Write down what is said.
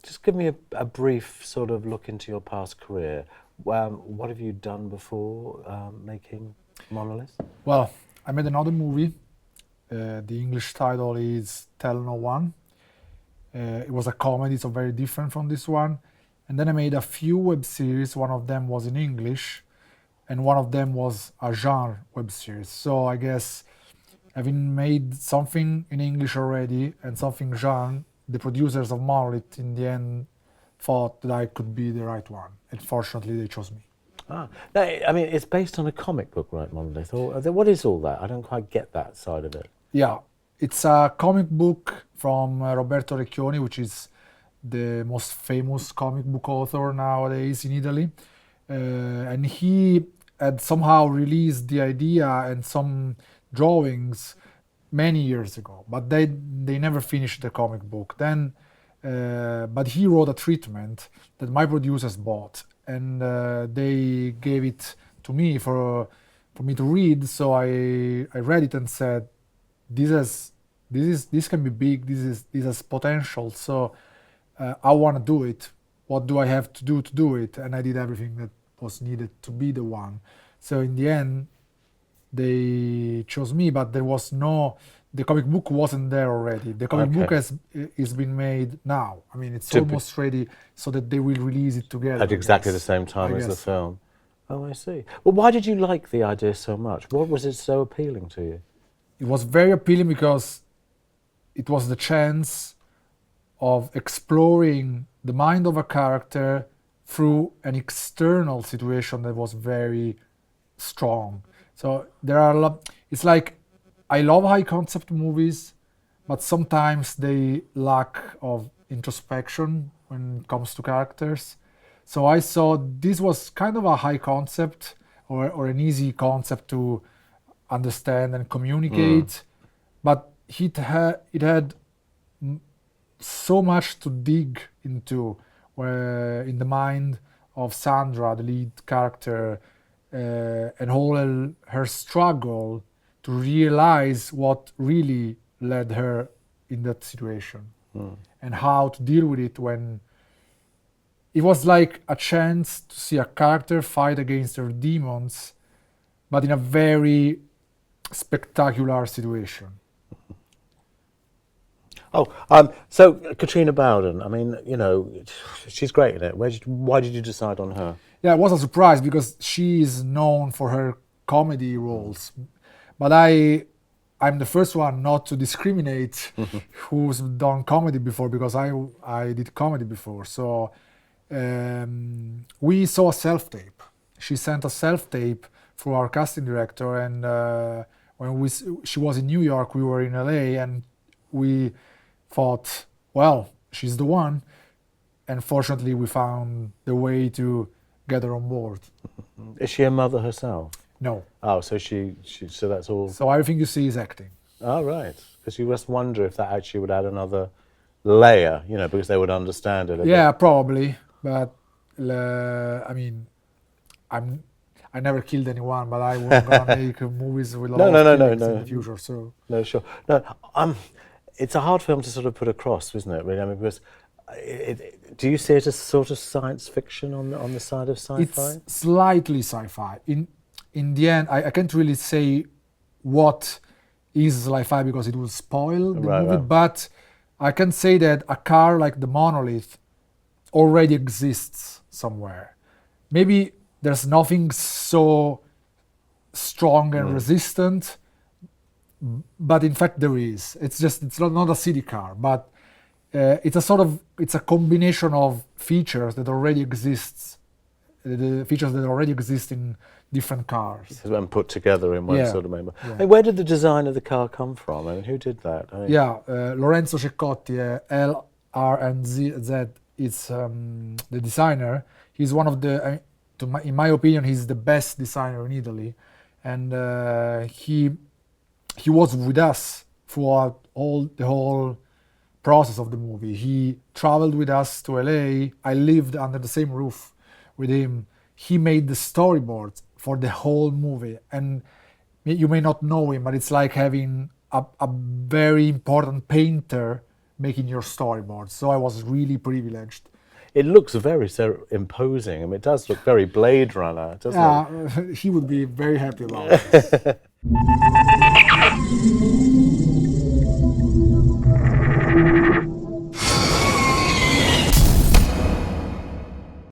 Just give me a brief sort of look into your past career. What have you done before making Monolith? Well, I made another movie. The English title is Tell No One. It was a comedy, so very different from this one. And then I made a few web series. One of them was in English, and one of them was a genre web series. So I guess having made something in English already and something genre, the producers of Monolith in the end thought that I could be the right one. And fortunately, they chose me. No, I mean, it's based on a comic book, right, Monolith? Or what is all that? I don't quite get that side of it. Yeah, it's a comic book from Roberto Recchioni, which is the most famous comic book author nowadays in Italy. And he had somehow released the idea and some drawings many years ago, but they never finished the comic book. Then, but he wrote a treatment that my producers bought, and they gave it to me for me to read. So I read it and said, this can be big. This has potential. So I want to do it. What do I have to do it? And I did everything that was needed to be the one. So in the end, they chose me, but the comic book wasn't there already. The comic book is been made now. I mean, it's almost ready, so that they will release it together. At exactly the same time as the film. Oh, I see. Well, why did you like the idea so much? What was it so appealing to you? It was very appealing because it was the chance of exploring the mind of a character through an external situation that was very strong. So there are a lot. It's like, I love high concept movies, but sometimes they lack of introspection when it comes to characters. So I saw this was kind of a high concept or an easy concept to understand and communicate, but it had so much to dig into, where in the mind of Sandra, the lead character, and all her struggle to realize what really led her in that situation, and how to deal with it when it was like a chance to see a character fight against her demons, but in a very spectacular situation. So Katrina Bowden, I mean, you know, she's great in it. Why did you decide on her? Yeah, it was a surprise because she is known for her comedy roles, but I'm the first one not to discriminate who's done comedy before, because I did comedy before. So we saw a self-tape. She sent a self-tape for our casting director, and when she was in New York, we were in LA, and we thought, well, she's the one. And fortunately, we found the way to get her on board. Is she a mother herself? No. Oh, so so that's all. So everything you see is acting. Oh, right. Because you must wonder if that actually would add another layer, you know, because they would understand it. Yeah, probably. But I mean, I never killed anyone, but I was gonna make movies with a lot of killings in the future. So no, sure, no. It's a hard film to sort of put across, isn't it? Really, I mean, because do you see it as sort of science fiction on the side of sci-fi? It's slightly sci-fi. In the end, I can't really say what is sci-fi because it will spoil the movie. Right. But I can say that a car like the Monolith already exists somewhere. Maybe there's nothing so strong and resistant, but in fact there is. It's not a city car, but it's a combination of features that already exists, the features that already exist in different cars. And put together in one sort of member. Yeah. Hey, where did the design of the car come from? I mean, who did that? Lorenzo Ceccotti, LRNZ is the designer. He's one of the, in my opinion, he's the best designer in Italy, and he was with us throughout the whole process of the movie. He traveled with us to LA. I lived under the same roof with him. He made the storyboards for the whole movie, and you may not know him, but it's like having a very important painter making your storyboards. So I was really privileged. It looks very so imposing. I mean, it does look very Blade Runner, doesn't it? He would be very happy about this.